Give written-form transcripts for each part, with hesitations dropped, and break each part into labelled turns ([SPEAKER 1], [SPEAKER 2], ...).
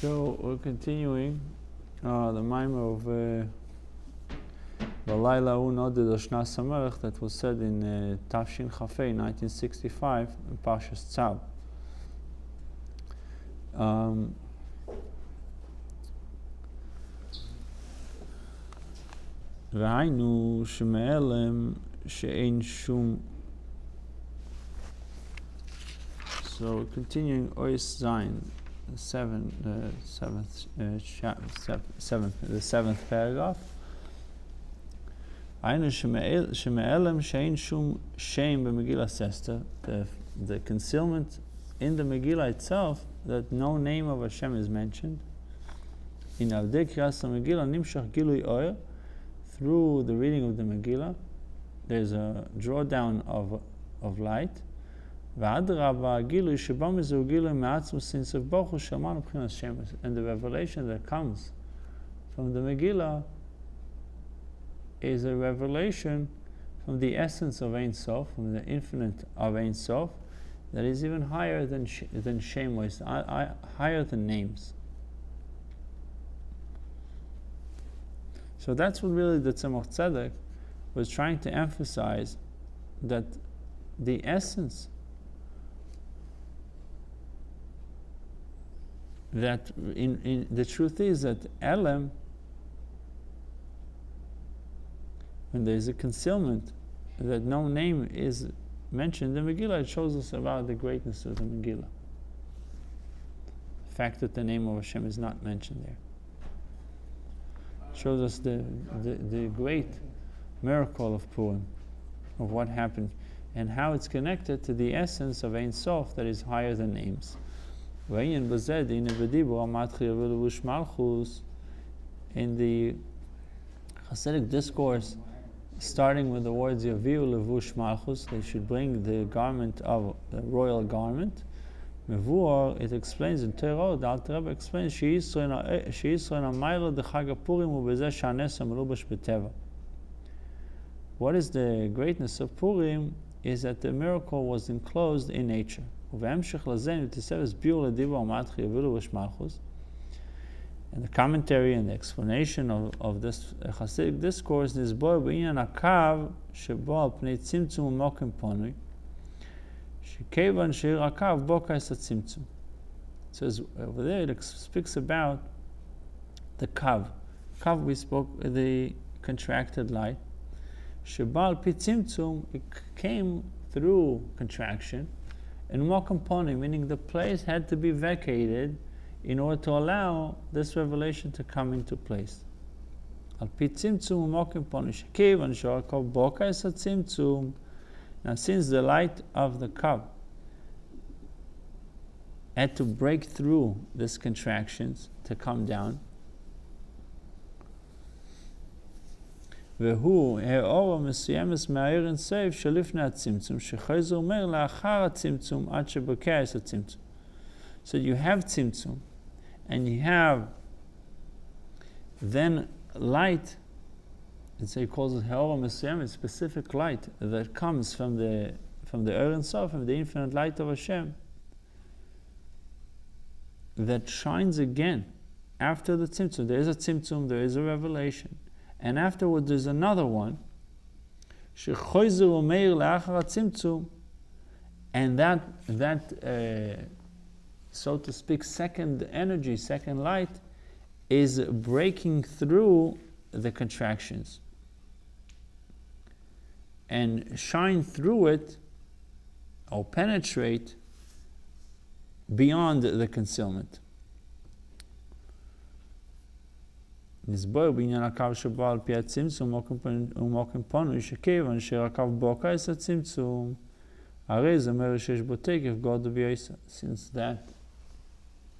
[SPEAKER 1] So we're continuing the Mamaar of Balayla Unoded Oshna Samarach that was said in Tafshin Chafei 1965 in Parshas Tzav. והיינו שמעלם שאין שום. So continuing Ois Zayin, the seventh paragraph. היינו שמעלם שאין שום shame במגילת Esther, the concealment in the Megillah itself that no name of Hashem is mentioned. In Avdei Kriyas Megillah nimshach gilui oyer. Through the reading of the Megillah, there's a drawdown of light. And the revelation that comes from the Megillah is a revelation from the essence of Ein Sof, from the infinite of Ein Sof, that is even higher than Shem, higher than names. So that's what really the Tzemach Tzedek was trying to emphasize, that the essence, that in the truth is that Elam, when there is a concealment, that no name is mentioned in the Megillah, it shows us about the greatness of the Megillah. The fact that the name of Hashem is not mentioned there shows us the great miracle of Purim, of what happened, and how it's connected to the essence of Ein Sof that is higher than names. In the Hasidic discourse, starting with the words Yaviu levush malchus, they should bring the garment of the royal garment. Mevuar, it explains in Torah, the Alter Rebbe explains, what is the greatness of Purim is that the miracle was enclosed in nature. And the commentary and the explanation of this Hasidic discourse is it says over there, it speaks about the kav. Kav, we spoke, the contracted light. It came through contraction, and mokum, meaning the place had to be vacated in order to allow this revelation to come into place. Now, since the light of the kav had to break through these contractions to come down, so you have tzimtzum, and you have then light. And so he calls it Ha'or Mesuyam, it's specific light that comes from the Ein Sof, from the infinite light of Hashem, that shines again after the tzimtzum. There is a tzimtzum, there is a revelation, and afterward there's another one. And that so to speak, second energy, second light, is breaking through the contractions and shine through it, or penetrate beyond the concealment. Since that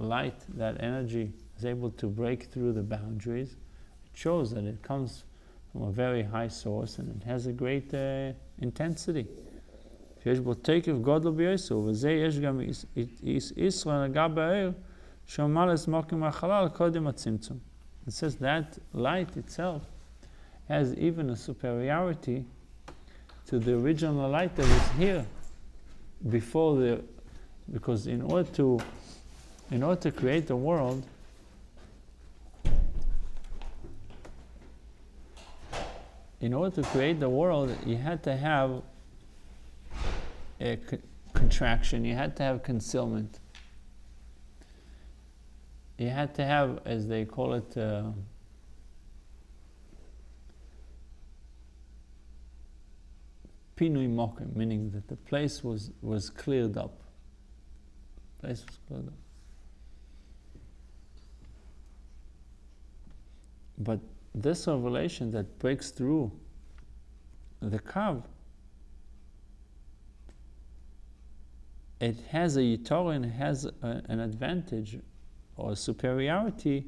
[SPEAKER 1] light, that energy is able to break through the boundaries, it shows that it comes from a very high source and it has a great intensity. It says that light itself has even a superiority to the original light that was here before because in order to create the world, in order to create the world, you had to have a contraction, you had to have concealment. You had to have, as they call it, pinui mokim, meaning that the place was cleared up. Place was cleared up. But this revelation that breaks through the kav, it has a yitor and it has an advantage or superiority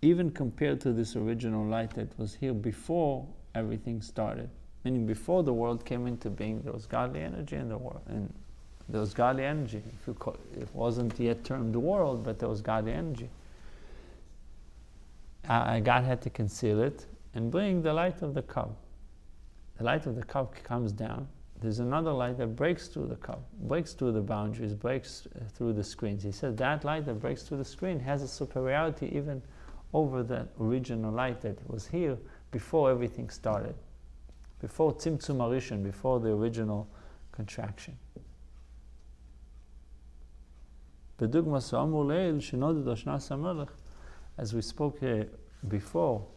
[SPEAKER 1] even compared to this original light that was here before everything started. Meaning before the world came into being, there was godly energy in the world, and there was godly energy. It wasn't yet termed the world, but there was godly energy. God had to conceal it and bring the light of the kav. The light of the kav comes down. There's another light that breaks through the kav, breaks through the boundaries, breaks through the screens. He said that light that breaks through the screen has a superiority even over the original light that was here before everything started, before Tzimtzum Harishon, before the original contraction. As we spoke before,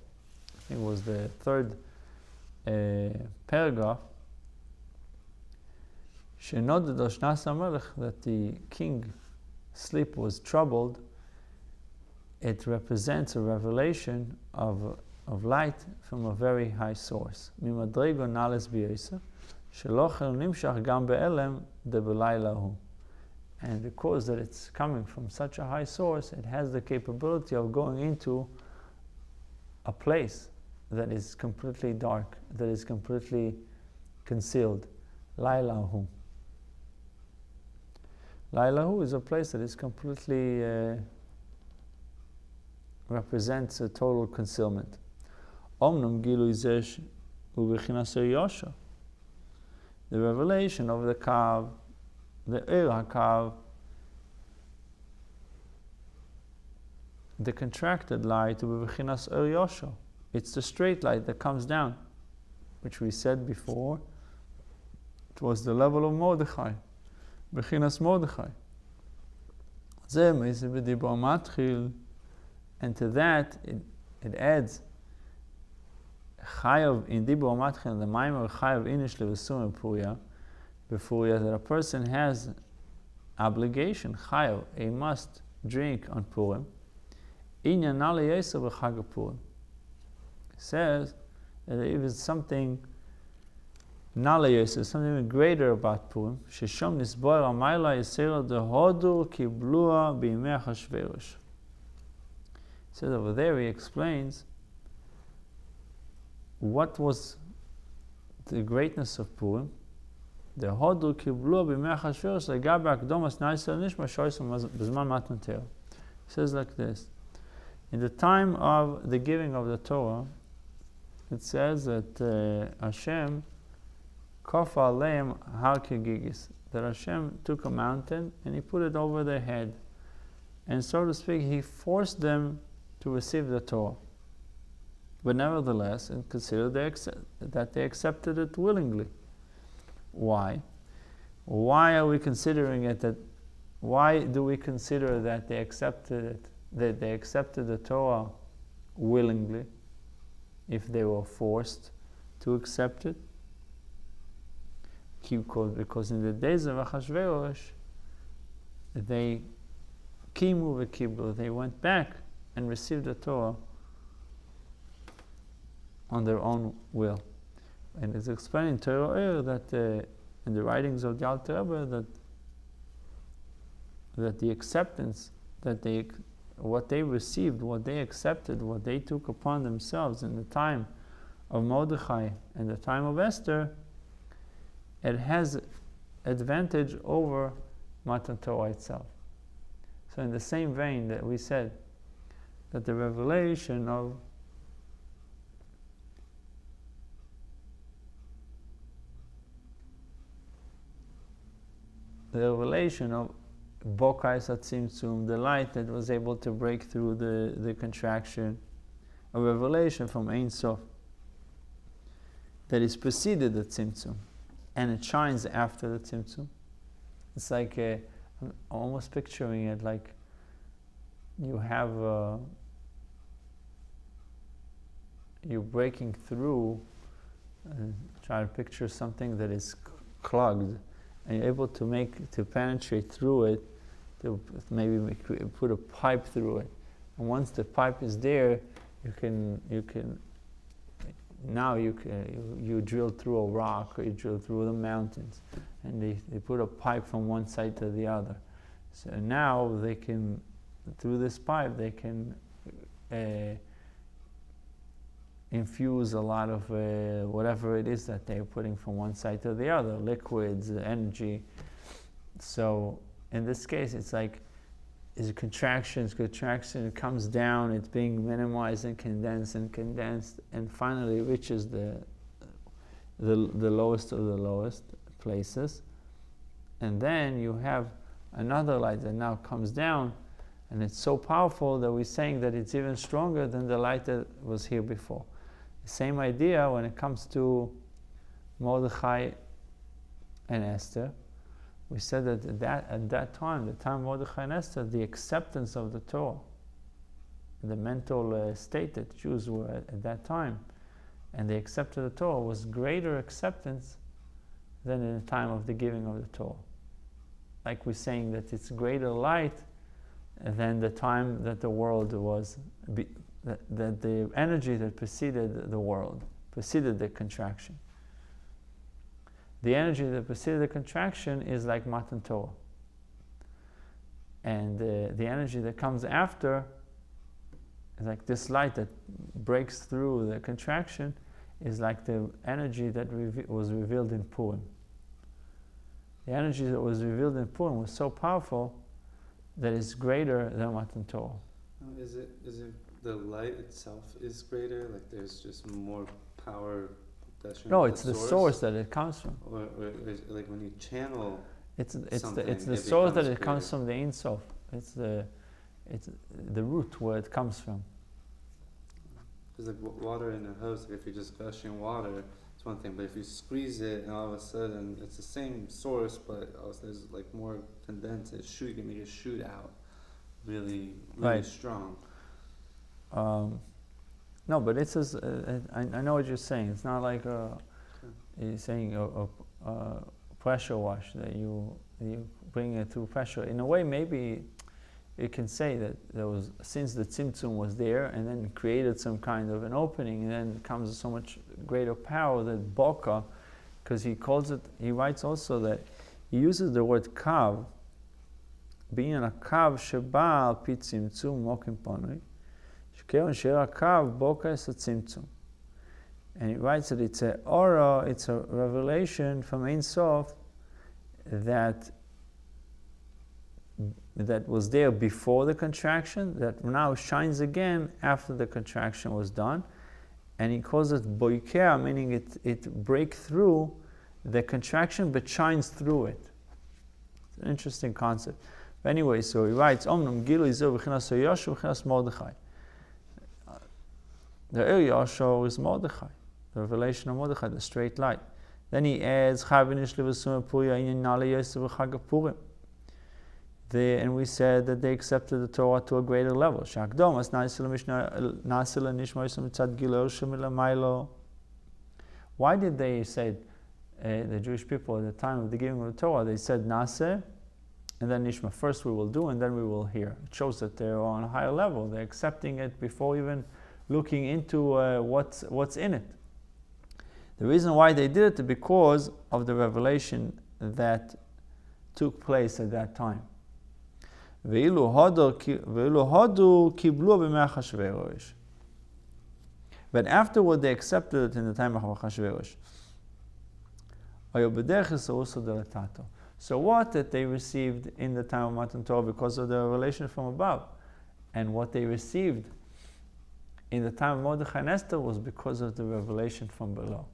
[SPEAKER 1] I think it was the third paragraph, that the king's sleep was troubled. It represents a revelation of light from a very high source. And because that it's coming from such a high source, it has the capability of going into a place that is completely dark, that is completely concealed. Lailahu. Lailahu is a place that is completely represents a total concealment. The revelation of the kav, the HaKav, the contracted light, it's the straight light that comes down, which we said before, it was the level of Mordechai, Bechinas Mordechai. And to that, it adds Chayav in Dibur Matchil, the Mamaar Chayav Inish Levesum Puya, that a person has obligation, Chayav, a must drink on Purim. Inyan Nali Yesa B'Chag Purim. It says that if it's something Nali Yesa, something greater about Purim, Sheshom Nisboyer Amayla Yisera Dehodu Kiblua B'Yimei Achashverosh. So over there he explains what was the greatness of Purim. The Hodu Kiblu B'Yimei Achashverosh Legabe Akdomas Na'aseh Nishma Shoysim B'Zman Matan Torah. He says like this: in the time of the giving of the Torah, it says that Hashem Kofa Aleim Har Kegigis, that Hashem took a mountain and he put it over their head, and so to speak, he forced them to receive the Torah. But nevertheless, and consider that they accepted it willingly. Why? Why are we considering it that? Why do we consider that they accepted it? That they accepted the Torah willingly, if they were forced to accept it? Because in the days of Achashverosh, they kimu v'kiblu, they went back and received the Torah on their own will. And it's explained in Torah that in the writings of the Alter Rebbe that the acceptance, that what they received, what they accepted, what they took upon themselves in the time of Mordechai and the time of Esther, it has advantage over Matan Torah itself. So in the same vein that we said that the revelation of Bokai Satzimtzum, the light that was able to break through the contraction, a revelation from Ein Sof that is preceded the Tzimtzum, and it shines after the Tzimtzum. It's like I'm almost picturing it like you have you're breaking through. Try to picture something that is clogged, and you're able to penetrate through it, to maybe put a pipe through it. And once the pipe is there, you drill through a rock, or you drill through the mountains, and they put a pipe from one side to the other. So now they can, through this pipe, they can infuse a lot of whatever it is that they're putting from one side to the other, liquids, energy. So in this case, it's like it's contraction, it comes down, it's being minimized and condensed, and finally reaches the lowest of the lowest places. And then you have another light that now comes down, and it's so powerful that we're saying that it's even stronger than the light that was here before. The same idea when it comes to Mordechai and Esther. We said that at that time, the time of Mordechai and Esther, the acceptance of the Torah, the mental state that Jews were at that time, and they accepted the Torah, was greater acceptance than in the time of the giving of the Torah. Like we're saying that it's greater light than the time that the world was, that the energy that preceded the world, preceded the contraction. The energy that preceded the contraction is like Matan Torah. And the energy that comes after is like this light that breaks through the contraction, is like the energy that was revealed in Purim. The energy that was revealed in Purim was so powerful that it's greater than Matan Torah.
[SPEAKER 2] Is it the light itself is greater? Like there's just more power?
[SPEAKER 1] No, it's the source that it comes from.
[SPEAKER 2] Or like when you channel,
[SPEAKER 1] it's the source that it comes from, the Ein Sof. It's the root where it comes from.
[SPEAKER 2] Because like water in a hose, like if you're just gushing water, it's one thing. But if you squeeze it and all of a sudden it's the same source, but also there's like more condensed, you can make it shoot out really
[SPEAKER 1] right.
[SPEAKER 2] strong.
[SPEAKER 1] No, but it's just, I know what you're saying. It's not like you're saying a pressure wash that you bring it through pressure. In a way, maybe you can say that there was, since the Tzimtzum was there and then created some kind of an opening, and then comes so much greater power that Boka, because he writes also that he uses the word kav, being a kav sheba al pi tzimtzum mokim panui. And he writes that it's a aura, it's a revelation from Ein Sof that was there before the contraction, that now shines again after the contraction was done. And he calls it boikea, meaning it breaks through the contraction but shines through it. It's an interesting concept. But anyway, so he writes, Omnum gilu izu v'chinas Yoshu v'chinas Mordechai. The Yoshu is Mordechai, the revelation of Mordechai, the straight light. Then he adds, and we said that they accepted the Torah to a greater level. Why did they say, the Jewish people at the time of the giving of the Torah, they said Naseh, and then Nishma, first we will do, and then we will hear. It shows that they're on a higher level. They're accepting it before even looking into what's in it. The reason why they did it is because of the revelation that took place at that time. But afterward they accepted it in the time of Achashverosh. So what that they received in the time of Matan Torah because of the revelation from above, and what they received in the time of Mordechai and Esther was because of the revelation from below.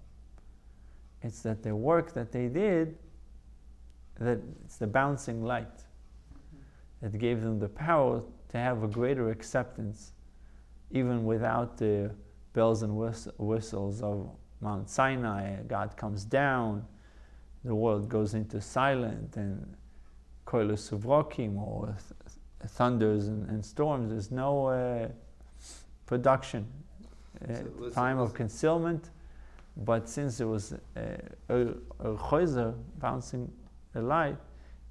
[SPEAKER 1] It's that the work that they did, that it's the bouncing light that gave them the power to have a greater acceptance even without the bells and whistles of Mount Sinai, God comes down, the world goes into silent, and koilus uvrokim, or thunders and storms. There's no production, time of concealment. But since there was a choizer bouncing a light,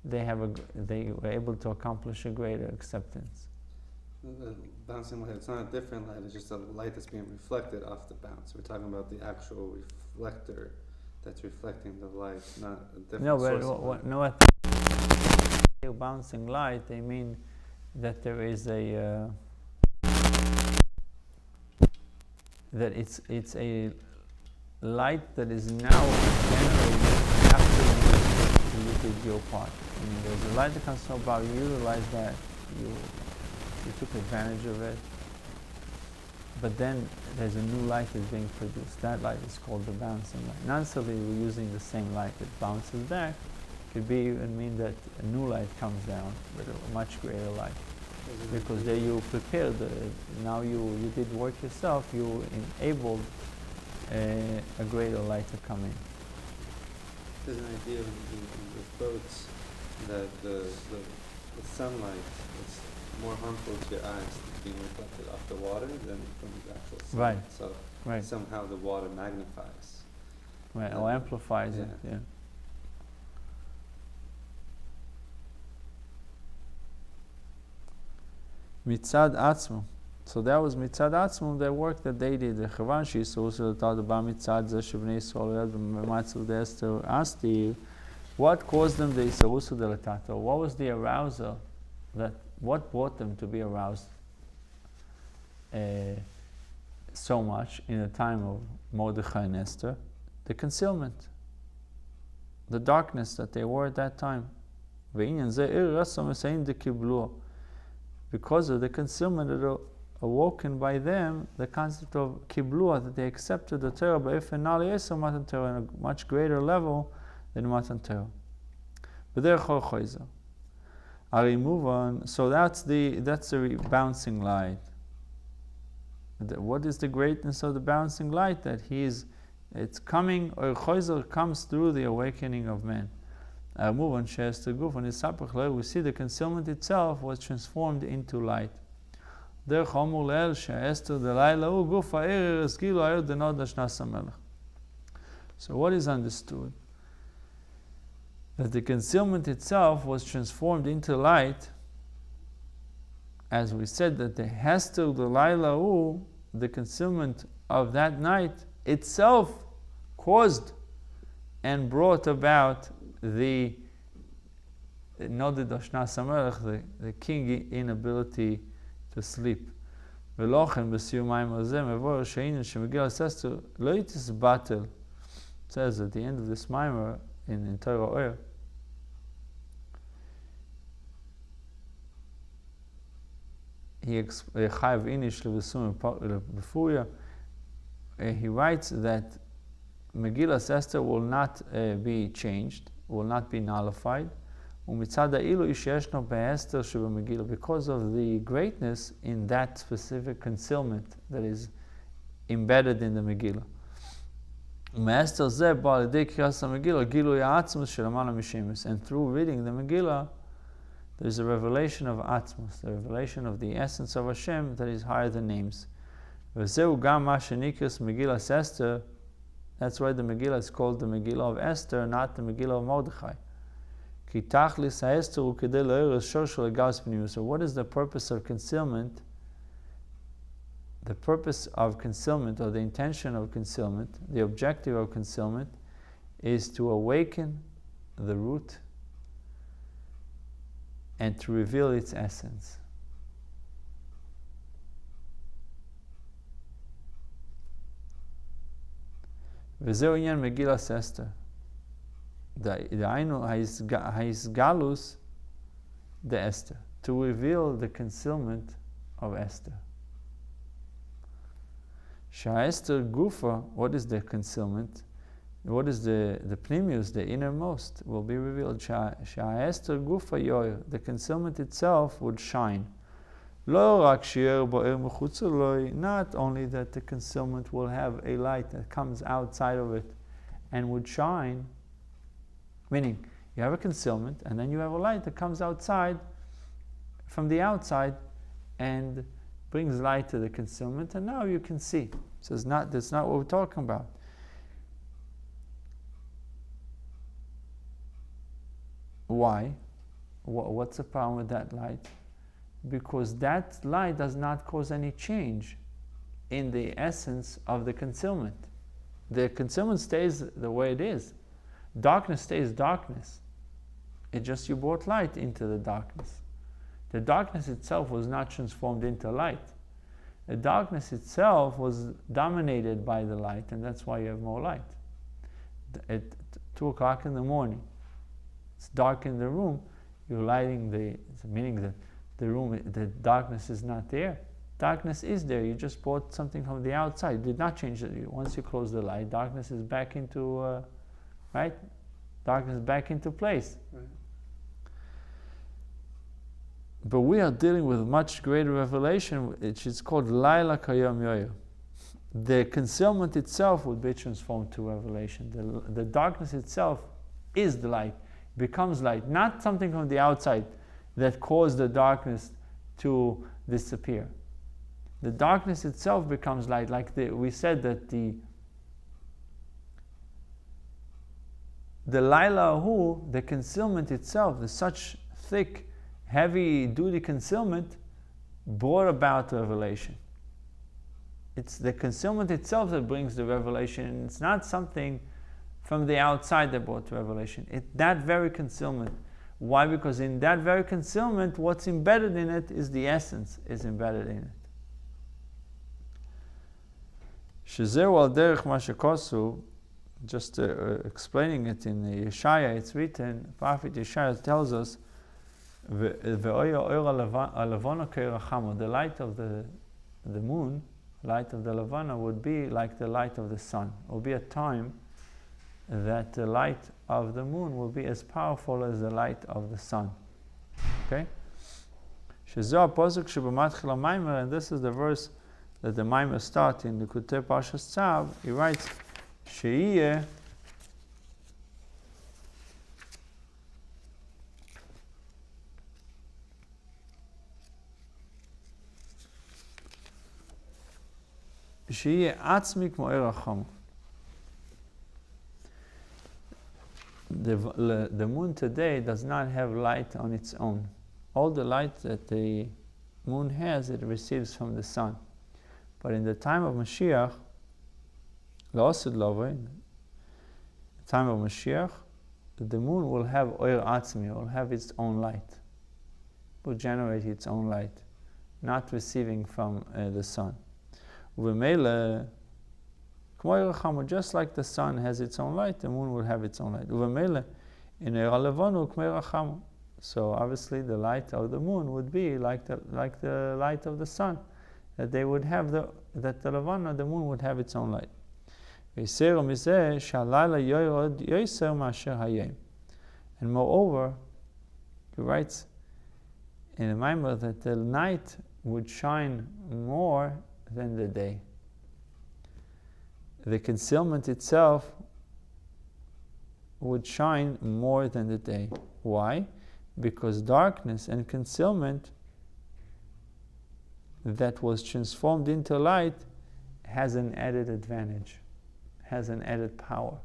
[SPEAKER 1] they were able to accomplish a greater acceptance.
[SPEAKER 2] The bouncing light, it's not a different light, it's just a light that's being reflected off the bounce. We're talking about the actual reflector that's reflecting the light, not a different source of light.
[SPEAKER 1] No, bouncing light, they mean that there is that it's a light that is now generated after you did your part. I mean, there's a light that comes from above, you utilize that, you took advantage of it, but then there's a new light that's being produced. That light is called the bouncing light. Not necessarily we're using the same light that bounces back. It could be even mean that a new light comes down with a much greater light. Because there you prepared, now you did work yourself, you enabled a greater light to come in.
[SPEAKER 2] There's an idea in boats that the sunlight is more harmful to your eyes being reflected off the water than from the actual sun.
[SPEAKER 1] Right.
[SPEAKER 2] So
[SPEAKER 1] Right.
[SPEAKER 2] somehow the water magnifies.
[SPEAKER 1] Right, or amplifies it, yeah. Mitzad Atzmo. So that was Mitzad Atzmo, the work that they did. The Chavan Shisu taught about Mitzad Zeshavnei Sol Matzil Dester Asti. What caused them the Isarusu de Latato? What was the arousal? What brought them to be aroused so much in the time of Mordechai and Esther? The concealment, the darkness that they were at that time. Because of the concealment that awoken by them, the concept of kiblua, that they accepted the Torah in a much greater level than Matan Torah. But they're choizer. I'll move on. So that's the bouncing light. What is the greatness of the bouncing light? That it's coming, or choizer comes through the awakening of men. I'll move on. Shares to goof on his sapach. We see the concealment itself was transformed into light. So what is understood? That the concealment itself was transformed into light, as we said that the Hester, the Laila, the concealment of that night itself caused and brought about the king inability to sleep. Says at the end of this Mamaar in Torah Oyer, he writes that Megillas Esther will not be changed, will not be nullified, because of the greatness in that specific concealment that is embedded in the Megillah. And through reading the Megillah, there's a revelation of Atzmos, the revelation of the essence of Hashem that is higher than names. That's why the Megillah is called the Megillah of Esther, not the Megillah of Mordechai. So what is the purpose of concealment? The purpose of concealment, or the intention of concealment, the objective of concealment, is to awaken the root and to reveal its essence. V'zeu inyan Megillas Esther. Da'aynu ha'isgalus de Esther, to reveal the concealment of Esther. Sha'Esther gufa, what is the concealment? What is the pnimius, the innermost, will be revealed. Sha'Esther gufa yoyer, the concealment itself would shine. Not only that the concealment will have a light that comes outside of it and would shine, meaning you have a concealment and then you have a light that comes outside from the outside and brings light to the concealment, and now you can see. So that's not what we're talking about. Why? What's the problem with that light? Because that light does not cause any change in the essence of the concealment. The concealment stays the way it is. Darkness stays darkness. It's just you brought light into the darkness. The darkness itself was not transformed into light. The darkness itself was dominated by the light, and that's why you have more light. At 2 o'clock in the morning, it's dark in the room, you're lighting meaning that the room, the darkness is not there. Darkness is there. You just brought something from the outside. You did not change it. Once you close the light, darkness is back into, right? Darkness back into place. Right. But we are dealing with much greater revelation, which is called Laila Kayom Yoyo. The concealment itself would be transformed to revelation. The darkness itself is the light, becomes light, not something from the outside that caused the darkness to disappear. The darkness itself becomes light, like we said that the Laila Hu, the concealment itself, the such thick, heavy duty concealment, brought about revelation. It's the concealment itself that brings the revelation. It's not something from the outside that brought revelation. It's that very concealment. Why? Because in that very concealment, what's embedded in it is the essence is embedded in it. Shezeu al derech ma shekosu, just explaining it in Yeshaya, it's written, Prophet Yeshaya tells us, the light of the moon, light of the Levana, would be like the light of the sun. It will be a time that the light of the moon will be as powerful as the light of the sun. Okay? And this is the verse that the Mamaar starts in the Kutei Parshas Tzav. He writes, Sheiyeh atzmi k'mo er hacham. The moon today does not have light on its own. All the light that the moon has, it receives from the sun. But in the time of Mashiach, the time of Mashiach, the moon will have oir atzmi, will have its own light, will generate its own light, not receiving from the sun. Just like the sun has its own light, the moon will have its own light. So obviously the light of the moon would be like the light of the sun, that they would have that the Levana, the moon would have its own light. And moreover, he writes in the Mamaar that the night would shine more than the day. The concealment itself would shine more than the day. Why? Because darkness and concealment that was transformed into light has an added advantage, has an added power.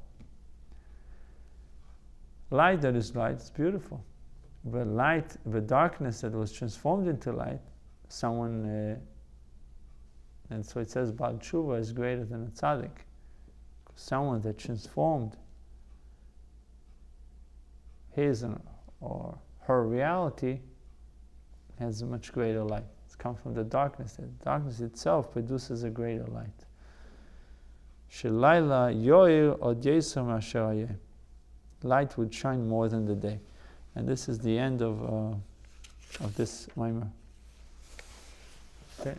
[SPEAKER 1] Light that is light is beautiful, but darkness that was transformed into light, and so it says Baal Tshuva is greater than a tzaddik. Someone that transformed his or her reality has a much greater light. It's come from the darkness. The darkness itself produces a greater light. Shelayla yoir od yeser masher hayeh. Light would shine more than the day. And this is the end of this Mamaar. Okay.